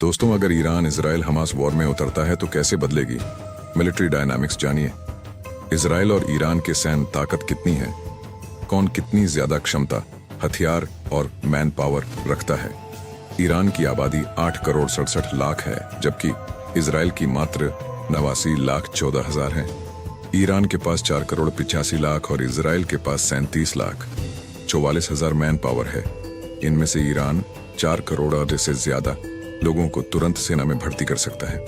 दोस्तों, अगर Iran Israel Hamas war में उतरता है तो कैसे बदलेगी मिलिट्री डायनामिक्स जानिए। इजराइल और ईरान के सैन्य ताकत कितनी है, कौन कितनी ज्यादा क्षमता, हथियार और मैन पावर रखता है। ईरान की आबादी 8 करोड़ 67 लाख है, जबकि इजराइल की मात्र 89 लाख 14 हजार है। ईरान के पास 4 करोड़ 85 लाख और इजराइल के पास 37 लाख 44 हजार मैन पावर है। इनमें से ईरान 4 करोड़ आधे से ज्यादा लोगों को तुरंत सेना में भर्ती कर सकता है,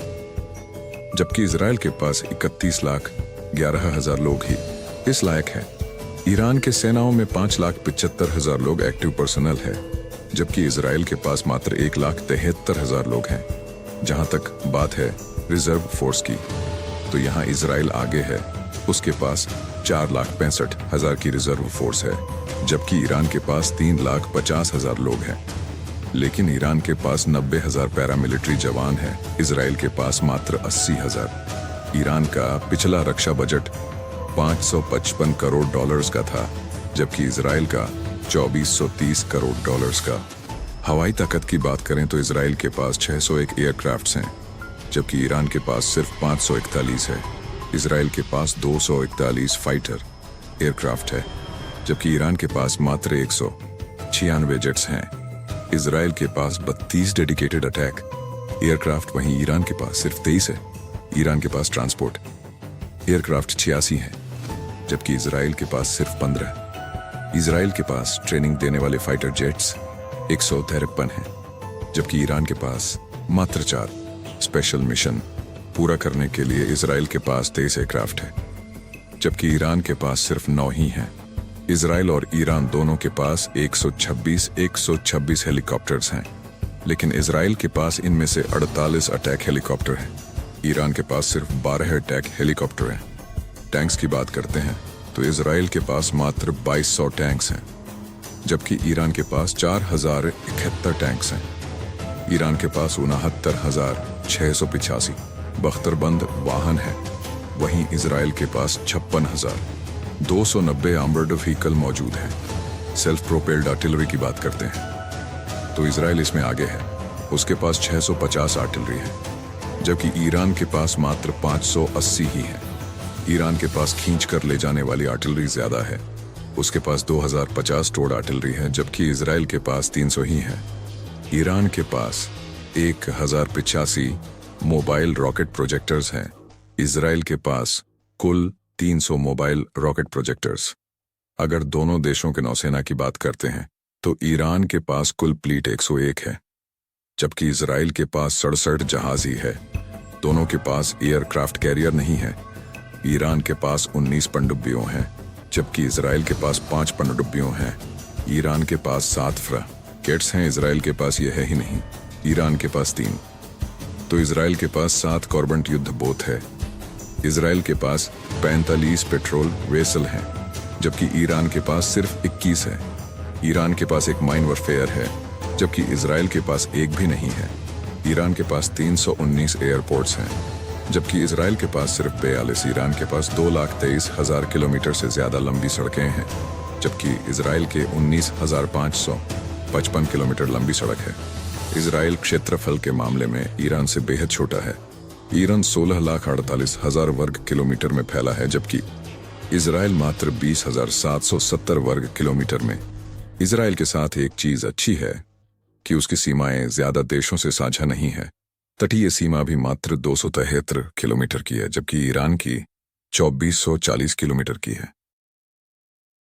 जबकि इजराइल के पास 31 लाख 11 हजार लोग ही इस लायक है। ईरान के सेनाओं में 5 लाख 75 हजार लोग एक्टिव पर्सनल है, जबकि इजराइल के पास मात्र 1 लाख 73 हजार लोग हैं। जहां तक बात है रिजर्व फोर्स की, तो यहाँ इजराइल आगे है। उसके पास 4 लाख 65 हजार की रिजर्व फोर्स है, जबकि ईरान के पास 3 लाख 50 हजार लोग हैं। लेकिन ईरान के पास 90 हजार पैरामिलिट्री जवान है, इजराइल के पास मात्र 80 हजार। ईरान का पिछला रक्षा बजट 555 करोड़ डॉलर्स का था, जबकि इजराइल का 2430 करोड़ डॉलर्स का। हवाई ताकत की बात करें तो इजराइल के पास 601 एयरक्राफ्ट्स हैं, जबकि ईरान के पास सिर्फ 541 है। इजराइल के पास 241 फाइटर एयरक्राफ्ट है, जबकि ईरान के पास मात्र 196 जेट्स हैं। इजराइल के पास 32 डेडिकेटेड अटैक एयरक्राफ्ट, वहीं ईरान के पास सिर्फ 23 है। ईरान के पास ट्रांसपोर्ट एयरक्राफ्ट 86 है, जबकि इजराइल के पास सिर्फ 15। इजराइल के पास ट्रेनिंग देने वाले फाइटर जेट्स 153 हैं, जबकि ईरान के पास मात्र 4। स्पेशल मिशन पूरा करने के लिए इजराइल के पास 23 एयरक्राफ्ट है, जबकि ईरान के पास सिर्फ 9 ही हैं। इजराइल और ईरान दोनों के पास 126 हेलीकॉप्टर्स हैं, लेकिन इजराइल के पास इनमें से 48 अटैक हेलीकॉप्टर हैं। ईरान के पास सिर्फ 12 अटैक हेलीकॉप्टर हैं। टैंक्स की बात करते हैं तो इजराइल के पास मात्र 2200 टैंक्स हैं, जबकि ईरान के पास 4071 टैंक्स हैं। ईरान के पास 69,685 बख्तरबंद वाहन है, वहीं इजराइल के पास 56,290 आर्मर्ड व्हीकल मौजूद हैं। सेल्फ प्रोपेल्ड आर्टिलरी की बात करते हैं तो इजराइल इसमें आगे है। उसके पास 650 आर्टिलरी है, जबकि ईरान के पास मात्र 580 ही है। ईरान के पास खींच कर ले जाने वाली आर्टिलरी ज्यादा है, उसके पास 2050 टोड आर्टिलरी है, जबकि इजराइल के पास 300 ही है। ईरान के पास 1085 मोबाइल रॉकेट प्रोजेक्टर्स हैं, इजराइल के पास कुल 300 मोबाइल रॉकेट प्रोजेक्टर्स। अगर दोनों देशों के नौसेना की बात करते हैं तो ईरान के पास कुल प्लीट 101 है, जबकि इजराइल के पास 67 जहाज ही है। दोनों के पास एयरक्राफ्ट कैरियर नहीं है। ईरान के पास 19 पनडुब्बियों हैं, जबकि इजराइल के पास 5 पनडुब्बियों हैं। ईरान के पास 7 फ्रगेट्स हैं, इजराइल के पास यह है ही नहीं। ईरान के पास 3, तो इजराइल के पास 7 कॉर्बेट युद्ध बोट है। इजराइल के पास 45 पेट्रोल वेसल हैं, जबकि ईरान के पास सिर्फ 21 है। ईरान के पास एक माइन वॉरफेयर है, जबकि इजराइल के पास एक भी नहीं है। ईरान के पास 319 एयरपोर्ट्स हैं, जबकि इजराइल के पास सिर्फ 42। ईरान के पास 2,23,000 किलोमीटर से ज्यादा लंबी सड़कें हैं, जबकि इजराइल के 19,555 किलोमीटर लंबी सड़क है। इजराइल क्षेत्रफल के मामले में ईरान से बेहद छोटा है। ईरान 16,48,000 वर्ग किलोमीटर में फैला है, जबकि इजराइल मात्र 20,770 वर्ग किलोमीटर में। इजराइल के साथ एक चीज अच्छी है कि उसकी सीमाएं ज्यादा देशों से साझा नहीं है। तटीय सीमा भी मात्र 273 किलोमीटर की है, जबकि ईरान की 2440 किलोमीटर की है।